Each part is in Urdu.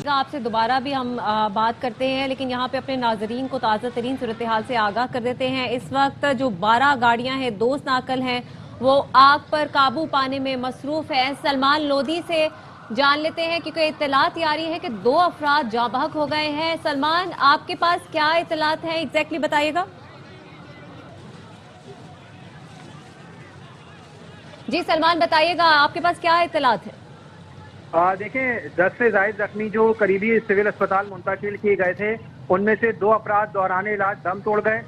آپ سے دوبارہ بھی ہم بات کرتے ہیں، لیکن یہاں پہ اپنے ناظرین کو تازہ ترین صورتحال سے آگاہ کر دیتے ہیں۔ اس وقت جو 12 گاڑیاں ہیں، 2 ناقل ہیں، وہ آگ پر قابو پانے میں مصروف ہیں۔ سلمان لودھی سے جان لیتے ہیں کیونکہ اطلاعات آ رہی ہے کہ 2 افراد جاں بحق ہو گئے ہیں۔ سلمان، آپ کے پاس کیا اطلاعات ہیں ایگزیکٹلی بتائیے گا؟ جی سلمان بتائیے گا، آپ کے پاس کیا اطلاعات ہیں؟ دیکھیں 10 سے زائد زخمی جو قریبی سول اسپتال منتقل کیے گئے تھے، ان میں سے 2 افراد دوران علاج دم توڑ گئے۔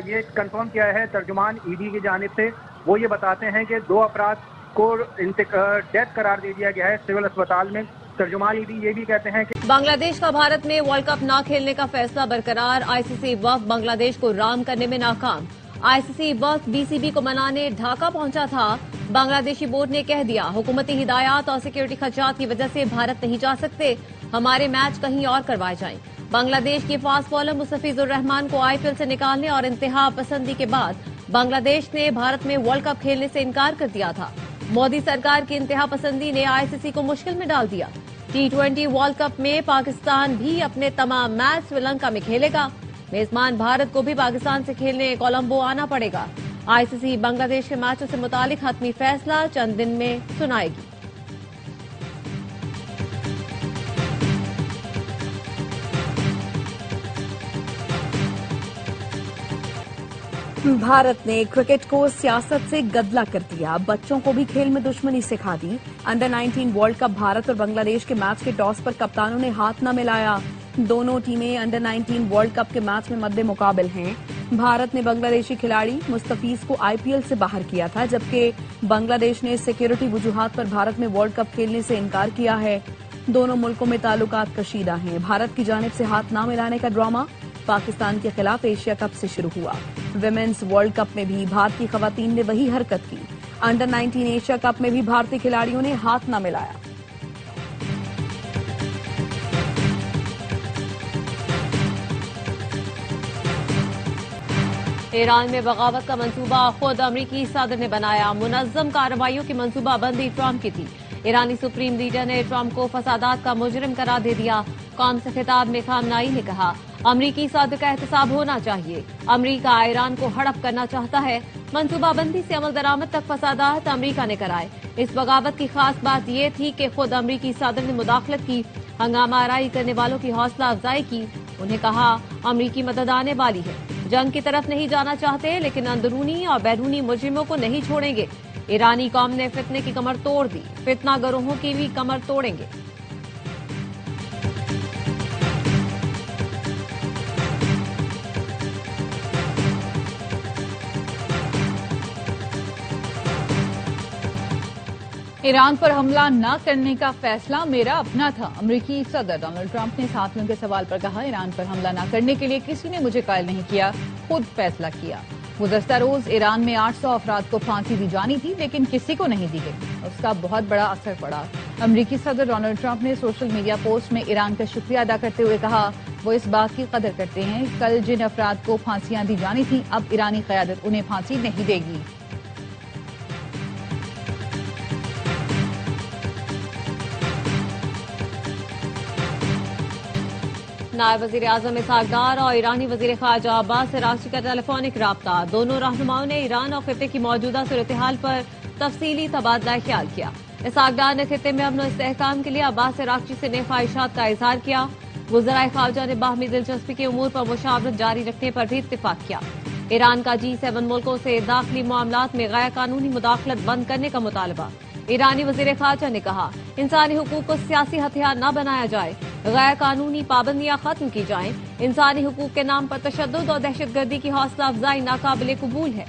یہ کنفرم کیا ہے ترجمان ای ڈی کی جانب سے۔ وہ یہ بتاتے ہیں کہ 2 افراد کو ڈیتھ قرار دے دیا گیا ہے سول اسپتال میں۔ ترجمان ای ڈی یہ بھی کہتے ہیں کہ بنگلہ دیش کا بھارت میں ورلڈ کپ نہ کھیلنے کا فیصلہ برقرار۔ آئی سی سی وفد بنگلہ دیش کو رام کرنے میں ناکام۔ آئی سی سی وفد بی سی بی کو منانے ڈھاکہ پہنچا تھا۔ بنگلہ دیشی بورڈ نے کہہ دیا حکومتی ہدایات اور سیکیورٹی خدشات کی وجہ سے بھارت نہیں جا سکتے، ہمارے میچ کہیں اور کروائے جائیں۔ بنگلہ دیش کے فاسٹ بالر مستفیض الرحمان کو آئی پی ایل سے نکالنے اور انتہا پسندی کے بعد بنگلہ دیش نے بھارت میں ورلڈ کپ کھیلنے سے انکار کر دیا تھا۔ مودی سرکار کی انتہا پسندی نے آئی سی سی کو مشکل میں ڈال دیا۔ T20 ورلڈ کپ میں پاکستان بھی اپنے تمام میچ سری لنکا میں کھیلے گا۔ میزبان بھارت کو بھی پاکستان سے کھیلنے کولمبو آنا پڑے گا۔ آئی سی سی بنگلہ دیش کے میچوں سے متعلق حتمی فیصلہ چند دن میں سنائے گی۔ بھارت نے کرکٹ کو سیاست سے گدلا کر دیا، بچوں کو بھی کھیل میں دشمنی سکھا دی۔ انڈر 19 ورلڈ کپ بھارت اور بنگلہ دیش کے میچ کے ٹاس پر کپتانوں نے ہاتھ نہ ملایا۔ دونوں ٹیمیں انڈر 19 ورلڈ کپ کے میچ میں مد مقابل ہیں۔ بھارت نے بنگلہ دیشی کھلاڑی مستفیض کو آئی پی ایل سے باہر کیا تھا، جبکہ بنگلہ دیش نے سیکیورٹی وجوہات پر بھارت میں ورلڈ کپ کھیلنے سے انکار کیا ہے۔ دونوں ملکوں میں تعلقات کشیدہ ہیں۔ بھارت کی جانب سے ہاتھ نہ ملانے کا ڈرامہ پاکستان کے خلاف ایشیا کپ سے شروع ہوا۔ ویمنز ورلڈ کپ میں بھی بھارتی خواتین نے وہی حرکت کی۔ انڈر 19 ایشیا کپ میں بھی بھارتی کھلاڑیوں نے ہاتھ نہ ملایا۔ ایران میں بغاوت کا منصوبہ خود امریکی صدر نے بنایا۔ منظم کارروائیوں کی منصوبہ بندی ٹرمپ کی تھی۔ ایرانی سپریم لیڈر نے ٹرمپ کو فسادات کا مجرم قرار دے دیا۔ قوم سے خطاب میں خامنائی نے کہا امریکی صدر کا احتساب ہونا چاہیے۔ امریکہ ایران کو ہڑپ کرنا چاہتا ہے۔ منصوبہ بندی سے عمل درآمد تک فسادات امریکہ نے کرائے۔ اس بغاوت کی خاص بات یہ تھی کہ خود امریکی صدر نے مداخلت کی، ہنگامہ آرائی کرنے والوں کی حوصلہ افزائی کی۔ انہیں کہا امریکی مدد آنے والی ہے، جنگ کی طرف نہیں جانا چاہتے لیکن اندرونی اور بیرونی مجرموں کو نہیں چھوڑیں گے۔ ایرانی قوم نے فتنے کی کمر توڑ دی، فتنہ گروہوں کی بھی کمر توڑیں گے۔ ایران پر حملہ نہ کرنے کا فیصلہ میرا اپنا تھا۔ امریکی صدر ڈونلڈ ٹرمپ نے ساتھیوں کے سوال پر کہا ایران پر حملہ نہ کرنے کے لیے کسی نے مجھے قائل نہیں کیا، خود فیصلہ کیا۔ گزشتہ روز ایران میں 800 افراد کو پھانسی دی جانی تھی لیکن کسی کو نہیں دی گئی۔ اس کا بہت بڑا اثر پڑا۔ امریکی صدر ڈونلڈ ٹرمپ نے سوشل میڈیا پوسٹ میں ایران کا شکریہ ادا کرتے ہوئے کہا وہ اس بات کی قدر کرتے ہیں کل جن افراد کو پھانسیاں دی جانی تھیں اب ایرانی قیادت انہیں پھانسی نہیں دے گی۔ نائب وزیر اعظم اسحاق ڈار اور ایرانی وزیر خارجہ عباس عراقچی کا ٹیلی فونک رابطہ۔ دونوں رہنماؤں نے ایران اور خطے کی موجودہ صورتحال پر تفصیلی تبادلہ خیال کیا۔ اسحاق ڈار نے خطے میں امن و استحکام کے لیے عباس عراقچی سے نیک خواہشات کا اظہار کیا۔ وزرائے خارجہ نے باہمی دلچسپی کے امور پر مشاورت جاری رکھنے پر بھی اتفاق کیا۔ ایران کا G7 ملکوں سے داخلی معاملات میں غیر قانونی مداخلت بند کرنے کا مطالبہ۔ ایرانی وزیر خارجہ نے کہا انسانی حقوق کو سیاسی ہتھیار نہ بنایا جائے، غیر قانونی پابندیاں ختم کی جائیں، انسانی حقوق کے نام پر تشدد اور دہشت گردی کی حوصلہ افزائی ناقابل قبول ہے۔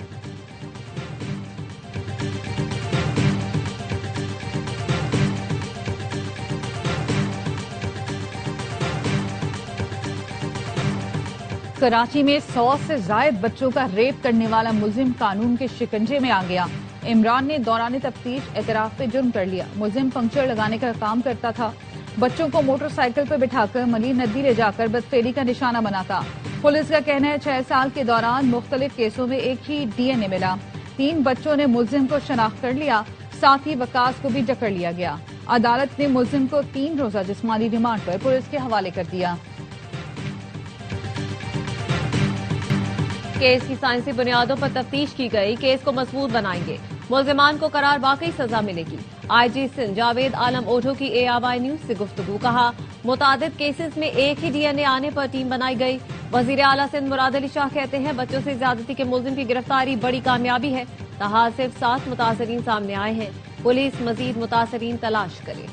کراچی میں 100 سے زائد بچوں کا ریپ کرنے والا ملزم قانون کے شکنجے میں آ گیا۔ عمران نے دوران تفتیش اعتراف پہ جرم کر لیا۔ ملزم پنکچر لگانے کا کام کرتا تھا، بچوں کو موٹر سائیکل پہ بٹھا کر ملی ندی لے جا کر بدفعلی کا نشانہ بناتا۔ پولیس کا کہنا ہے 6 سال کے دوران مختلف کیسوں میں ایک ہی ڈی این اے ملا۔ 3 بچوں نے ملزم کو شناخت کر لیا، ساتھ ہی وکاس کو بھی جکڑ لیا گیا۔ عدالت نے ملزم کو 3 روزہ جسمانی ریمانڈ پر پولیس کے حوالے کر دیا۔ کیس کی سائنسی بنیادوں پر تفتیش کی گئی، کیس کو مضبوط بنائیں گے، ملزمان کو قرار واقعی سزا ملے گی۔ آئی جی سندھ جاوید عالم اوڈھو کی اے آوائی نیوز سے گفتگو، کہا متعدد کیسز میں ایک ہی ڈی این اے آنے پر ٹیم بنائی گئی۔ وزیر اعلیٰ سندھ مراد علی شاہ کہتے ہیں بچوں سے زیادتی کے ملزم کی گرفتاری بڑی کامیابی ہے، تاحال صرف 7 متاثرین سامنے آئے ہیں، پولیس مزید متاثرین تلاش کرے۔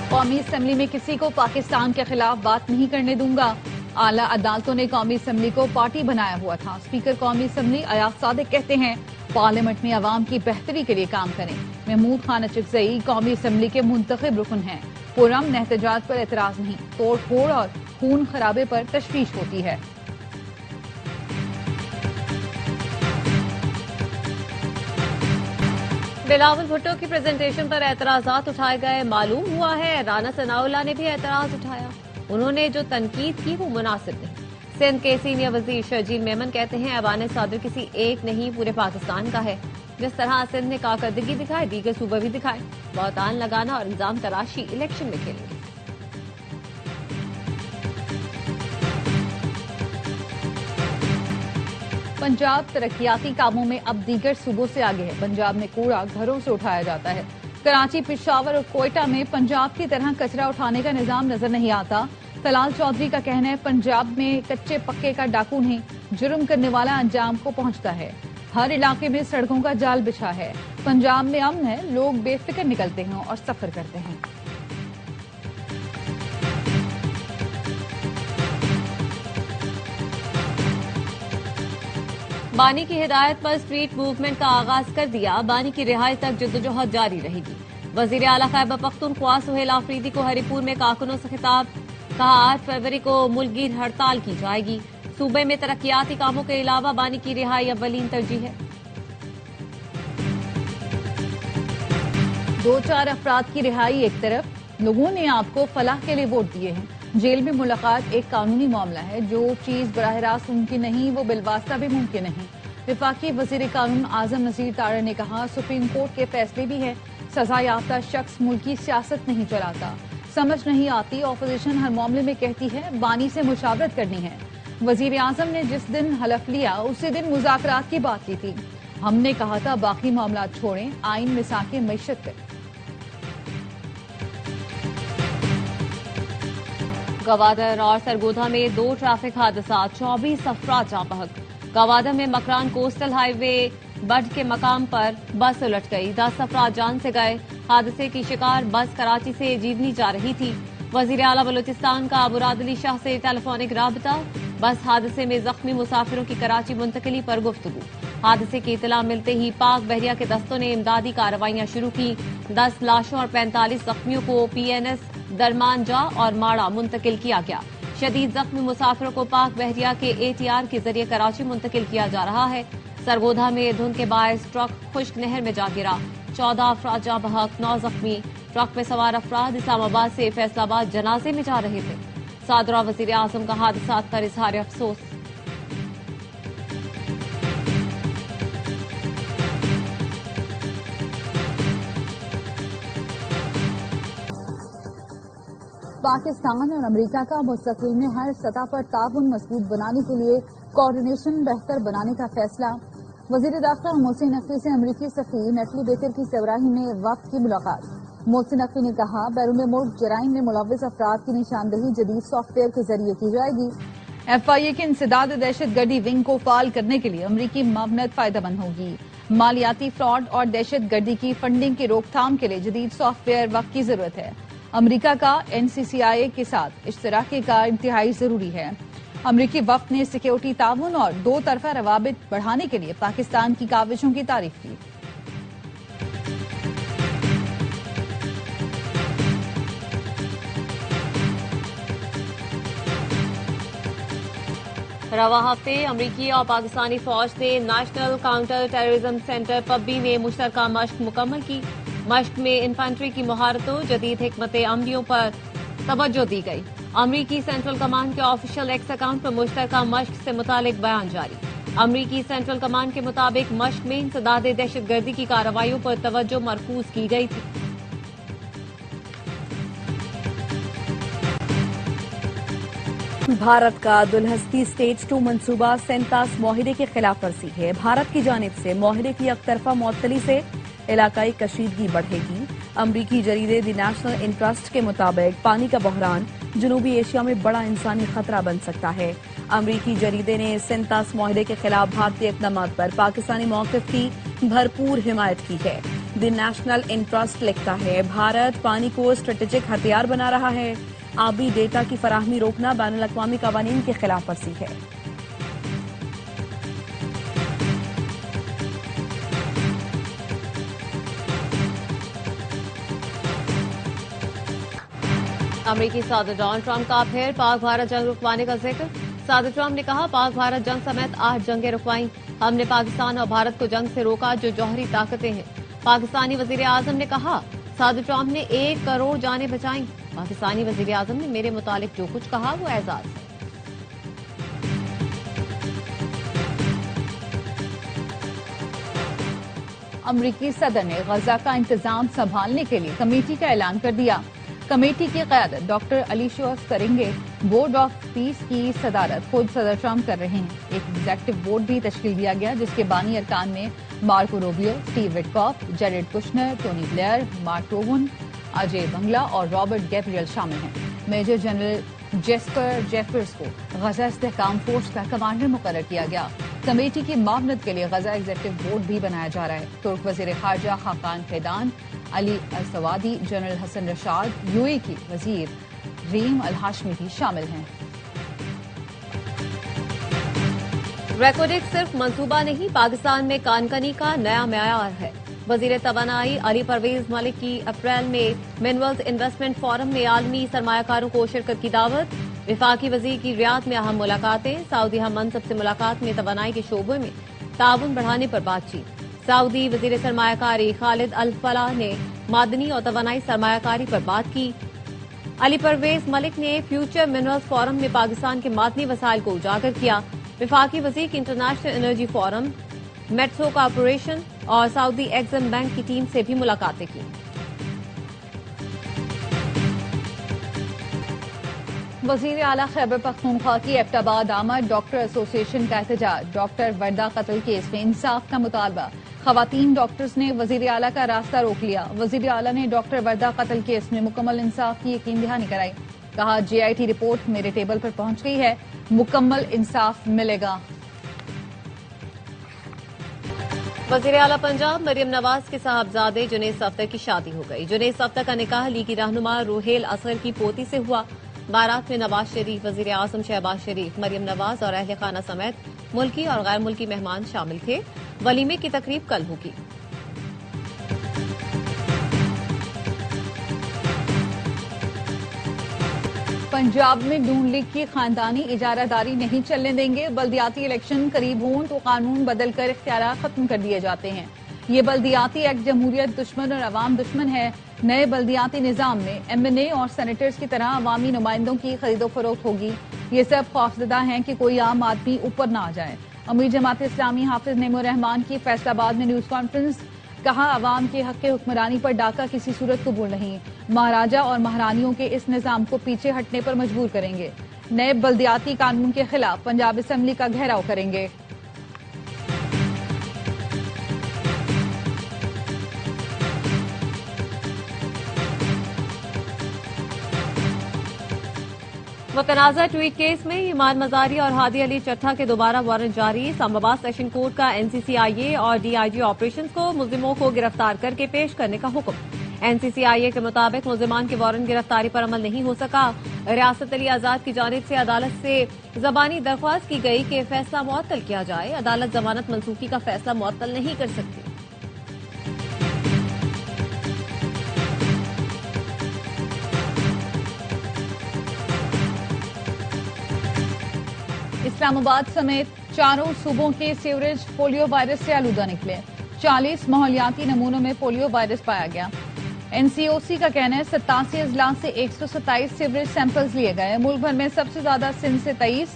قومی اسمبلی میں کسی کو پاکستان کے خلاف بات نہیں کرنے دوں گا، اعلیٰ عدالتوں نے قومی اسمبلی کو پارٹی بنایا ہوا تھا۔ اسپیکر قومی اسمبلی ایاز صادق کہتے ہیں پارلیمنٹ میں عوام کی بہتری کے لیے کام کریں۔ محمود خان اچکزئی قومی اسمبلی کے منتخب رکن ہیں، پرامن احتجاج پر اعتراض نہیں، توڑ پھوڑ اور خون خرابے پر تشویش ہوتی ہے۔ بلاول بھٹو کی پریزنٹیشن پر اعتراضات اٹھائے گئے، معلوم ہوا ہے رانا ثناء اللہ نے بھی اعتراض اٹھایا، انہوں نے جو تنقید کی وہ مناسب نہیں۔ سندھ کے سینئر وزیر شرجیل میمن کہتے ہیں ایوان صدر کسی ایک نہیں پورے پاکستان کا ہے، جس طرح سندھ نے کارکردگی دکھائی دیگر صوبے بھی دکھائے، بہتان لگانا اور الزام تراشی الیکشن میں کھیلیں گے۔ پنجاب ترقیاتی کاموں میں اب دیگر صوبوں سے آگے ہے، پنجاب میں کوڑا گھروں سے اٹھایا جاتا ہے۔ کراچی، پشاور اور کوئٹہ میں پنجاب کی طرح کچرا اٹھانے کا نظام نظر نہیں آتا۔ طلال چودھری کا کہنا ہے پنجاب میں کچے پکے کا ڈاکو نہیں، جرم کرنے والا انجام کو پہنچتا ہے۔ ہر علاقے میں سڑکوں کا جال بچھا ہے، پنجاب میں امن ہے، لوگ بے فکر نکلتے ہیں اور سفر کرتے ہیں۔ بانی کی ہدایت پر اسٹریٹ موومنٹ کا آغاز کر دیا، بانی کی رہائی تک جدوجہد جاری رہے گی۔ وزیر اعلیٰ خیبر پختونخوا سہیل آفریدی کو ہری پور میں کارکنوں سے خطاب، کہا 8 فروری کو ملک گیر ہڑتال کی جائے گی، صوبے میں ترقیاتی کاموں کے علاوہ بانی کی رہائی اولین ترجیح ہے۔ 2-4 افراد کی رہائی ایک طرف، لوگوں نے آپ کو فلاح کے لیے ووٹ دیے ہیں، جیل میں ملاقات ایک قانونی معاملہ ہے، جو چیز براہ راست ممکن نہیں وہ بالواسطہ بھی ممکن نہیں۔ وفاقی وزیر قانون اعظم نذیر تارڑ نے کہا سپریم کورٹ کے فیصلے بھی ہیں، سزا یافتہ شخص ملکی سیاست نہیں چلاتا، سمجھ نہیں آتی اپوزیشن ہر معاملے میں کہتی ہے بانی سے مشاورت کرنی ہے۔ وزیر اعظم نے جس دن حلف لیا اسی دن مذاکرات کی بات کی تھی، ہم نے کہا تھا باقی معاملات چھوڑیں، آئین میں ساکیں معیشت کریں۔ گوادر اور سرگودا میں 2 ٹریفک حادثات، 24 افراد جاں بحق۔ گوادر میں مکران کوسٹل ہائی وے بڈ کے مقام پر بس الٹ گئی، 10 افراد جان سے گئے۔ حادثے کی شکار بس کراچی سے جیونی جا رہی تھی۔ وزیر اعلیٰ بلوچستان کا مراد علی شاہ سے ٹیلی فونک رابطہ، بس حادثے میں زخمی مسافروں کی کراچی منتقلی پر گفتگو۔ حادثے کی اطلاع ملتے ہی پاک بحریہ کے دستوں نے امدادی کارروائیاں شروع کی، 10 لاشوں اور 45 زخمیوں کو پی این ایس درمان جا اور ماڑا منتقل کیا گیا۔ شدید زخمی مسافروں کو پاک بحریہ کے اے ٹی آر کے ذریعے کراچی منتقل کیا جا رہا ہے۔ سرگودا میں دھند کے باعث ٹرک خشک نہر میں جا گرا، 14 افراد جاں بحق، 9 زخمی۔ ٹرک میں سوار افراد اسلام آباد سے فیصل آباد جنازے میں جا رہے تھے۔ صدر وزیر اعظم کا حادثات پر اظہار افسوس۔ پاکستان اور امریکہ کا مستقبل میں ہر سطح پر تعاون مضبوط بنانے کے لیے کوارڈینیشن بہتر بنانے کا فیصلہ۔ وزیر داخلہ محسن نقوی سے امریکی سفیر نیٹلی بیکر کی سربراہی میں وفد کی ملاقات۔ محسن نقوی نے کہا بیرون ملک جرائم میں ملوث افراد کی نشاندہی جدید سافٹ ویئر کے ذریعے کی جائے گی۔ ایف آئی اے کے انسداد دہشت گردی ونگ کو فعال کرنے کے لیے امریکی معاونت فائدہ مند ہوگی۔ مالیاتی فراڈ اور دہشت گردی کی فنڈنگ کی روک تھام کے لیے جدید سافٹ ویئر وقت کی ضرورت ہے۔ امریکہ کا این سی سی آئی اے کے ساتھ اشتراک کا انتہائی ضروری ہے۔ امریکی وفد نے سیکیورٹی تعاون اور 2 طرفہ روابط بڑھانے کے لیے پاکستان کی کاوشوں کی تعریف کی۔ رواں ہفتے امریکی اور پاکستانی فوج نے national counter terrorism centre Pabbi میں مشترکہ مشق مکمل کی۔ مشق میں انفنٹری کی مہارتوں، جدید حکمت عملیوں پر توجہ دی گئی۔ امریکی سینٹرل کمانڈ کے آفیشیل ایکس اکاؤنٹ پر مشترکہ مشق سے متعلق بیان جاری۔ امریکی سینٹرل کمانڈ کے مطابق مشق میں انسداد دہشت گردی کی کارروائیوں پر توجہ مرکوز کی گئی تھی۔ بھارت کا دلہستی اسٹیج 2 منصوبہ سینتاس معاہدے کی خلاف ورزی ہے۔ بھارت کی جانب سے معاہدے کی یک طرفہ معطلی سے علاقائی کشیدگی بڑھے گی۔ امریکی جریدے دی نیشنل انٹرسٹ کے مطابق پانی کا بحران جنوبی ایشیا میں بڑا انسانی خطرہ بن سکتا ہے۔ امریکی جریدے نے سینتاس معاہدے کے خلاف بھارتی اقدامات پر پاکستانی موقف کی بھرپور حمایت کی ہے۔ دی نیشنل انٹرسٹ لکھتا ہے، بھارت پانی کو اسٹریٹجک ہتھیار بنا رہا ہے۔ آبی ڈیٹا کی فراہمی روکنا بین الاقوامی قوانین کی خلاف ورزی ہے۔ امریکی صدر ڈونلڈ ٹرمپ کا پھر پاک بھارت جنگ رکوانے کا ذکر۔ صدر ٹرمپ نے کہا، پاک بھارت جنگ سمیت 8 جنگیں رکوائیں۔ ہم نے پاکستان اور بھارت کو جنگ سے روکا جو جوہری طاقتیں ہیں۔ پاکستانی وزیر اعظم نے کہا، صدر ٹرمپ نے 1 کروڑ جانیں بچائیں۔ پاکستانی وزیر اعظم نے میرے متعلق جو کچھ کہا وہ اعزاز ہے۔ امریکی صدر نے غزہ کا انتظام سنبھالنے کے لیے کمیٹی کا اعلان کر دیا۔ کمیٹی کی قیادت ڈاکٹر علی شوف کریں گے۔ بورڈ آف پیس کی صدارت خود صدر ٹرمپ کر رہے ہیں۔ ایک ایگزیکٹو بورڈ بھی تشکیل دیا گیا جس کے بانی ارکان میں Marco Rubio, Steve Witkoff, Jared Kushner, Tony Blair, Mark Rowan, Ajay Banga اور رابرٹ گیبریل شامل ہیں۔ میجر جنرل جیسپر جیفرز کو غزہ استحکام فورس کا کمانڈر مقرر کیا گیا۔ کمیٹی کی معاونت کے لیے غزہ ایگزیکٹو بورڈ بھی بنایا جا رہا ہے۔ ترک وزیر خارجہ خاقان فیدان علی السوادی، general Hassan Rashad, U A کی وزیر ریم الہاشمی بھی شامل ہیں۔ ریکوڈک صرف منصوبہ نہیں، پاکستان میں کانکنی کا نیا معیار ہے۔ وزیر توانائی علی پرویز ملک کی اپریل میں منرلز انویسٹمنٹ فورم میں عالمی سرمایہ کاروں کو شرکت کی دعوت۔ وفاقی وزیر کی ریاض میں اہم ملاقاتیں۔ سعودی ہم منصب سے ملاقات میں توانائی کے شعبے میں تعاون بڑھانے پر بات چیت۔ سعودی وزیر سرمایہ کاری خالد الفلاح نے معدنی اور توانائی سرمایہ کاری پر بات کی۔ علی پرویز ملک نے فیوچر منرلز فورم میں پاکستان کے معدنی وسائل کو اجاگر کیا۔ وفاقی وزیر کی انٹرنیشنل انرجی فورم، میٹسو کارپوریشن اور سعودی ایگزم بینک کی ٹیم سے بھی ملاقاتیں کی۔ وزیر اعلیٰ خیبر پختونخوا کی ایبٹ آباد آمد، ڈاکٹر ایسوسی ایشن کا احتجاج۔ ڈاکٹر وردہ قتل کیس میں انصاف کا مطالبہ۔ خواتین ڈاکٹرز نے وزیر اعلیٰ کا راستہ روک لیا۔ وزیر اعلیٰ نے ڈاکٹر وردہ قتل کیس میں مکمل انصاف کی یقین دہانی کرائی۔ کہا، جے آئی ٹی رپورٹ میرے ٹیبل پر پہنچ گئی ہے، مکمل انصاف ملے گا۔ وزیر اعلیٰ پنجاب مریم نواز کے صاحبزادے جنید صفدر کی شادی ہو گئی۔ جنید صفدر کا نکاح لیگی رہنما روہیل اصغر کی پوتی سے ہوا۔ بارات میں نواز شریف، وزیر اعظم شہباز شریف، مریم نواز اور اہل خانہ سمیت ملکی اور غیر ملکی مہمان شامل تھے۔ ولیمے کی تقریب کل ہوگی۔ پنجاب میں نون لیگ کی خاندانی اجارہ داری نہیں چلنے دیں گے۔ بلدیاتی الیکشن قریب ہوں تو قانون بدل کر اختیارات ختم کر دیے جاتے ہیں۔ یہ بلدیاتی ایکٹ جمہوریت دشمن اور عوام دشمن ہے۔ نئے بلدیاتی نظام میں ایم این اے اور سینیٹرز کی طرح عوامی نمائندوں کی خرید و فروخت ہوگی۔ یہ سب خوفزدہ ہیں کہ کوئی عام آدمی اوپر نہ آ جائے۔ امیر جماعت اسلامی حافظ نعیم الرحمان کی فیصل آباد میں نیوز کانفرنس۔ کہا، عوام کے حق حکمرانی پر ڈاکہ کسی صورت قبول نہیں۔ مہاراجہ اور مہارانیوں کے اس نظام کو پیچھے ہٹنے پر مجبور کریں گے۔ نئے بلدیاتی قانون کے خلاف پنجاب اسمبلی کا گھیراؤ کریں گے۔ متنازع ٹویٹ کیس میں ایمان مزاری اور ہادی علی چٹھا کے دوبارہ وارنٹ جاری۔ اسلام آباد سیشن کورٹ کا این سی سی آئی اے اور ڈی آئی جی آپریشنز کو ملزموں کو گرفتار کر کے پیش کرنے کا حکم۔ این سی سی آئی اے کے مطابق ملزمان کے وارنٹ گرفتاری پر عمل نہیں ہو سکا۔ ریاست علی آزاد کی جانب سے عدالت سے زبانی درخواست کی گئی کہ فیصلہ معطل کیا جائے۔ عدالت ضمانت منسوخی کا فیصلہ معطل نہیں کر سکتی۔ اسلام آباد سمیت چاروں صوبوں کے سیوریج پولیو وائرس سے آلودہ نکلے۔ 40 ماحولیاتی نمونوں میں پولیو وائرس پایا گیا۔ این سی او سی کا کہنا ہے 87 اضلاع سے 127 سیوریج سیمپلز لیے گئے۔ ملک بھر میں سب سے زیادہ سندھ سے 23،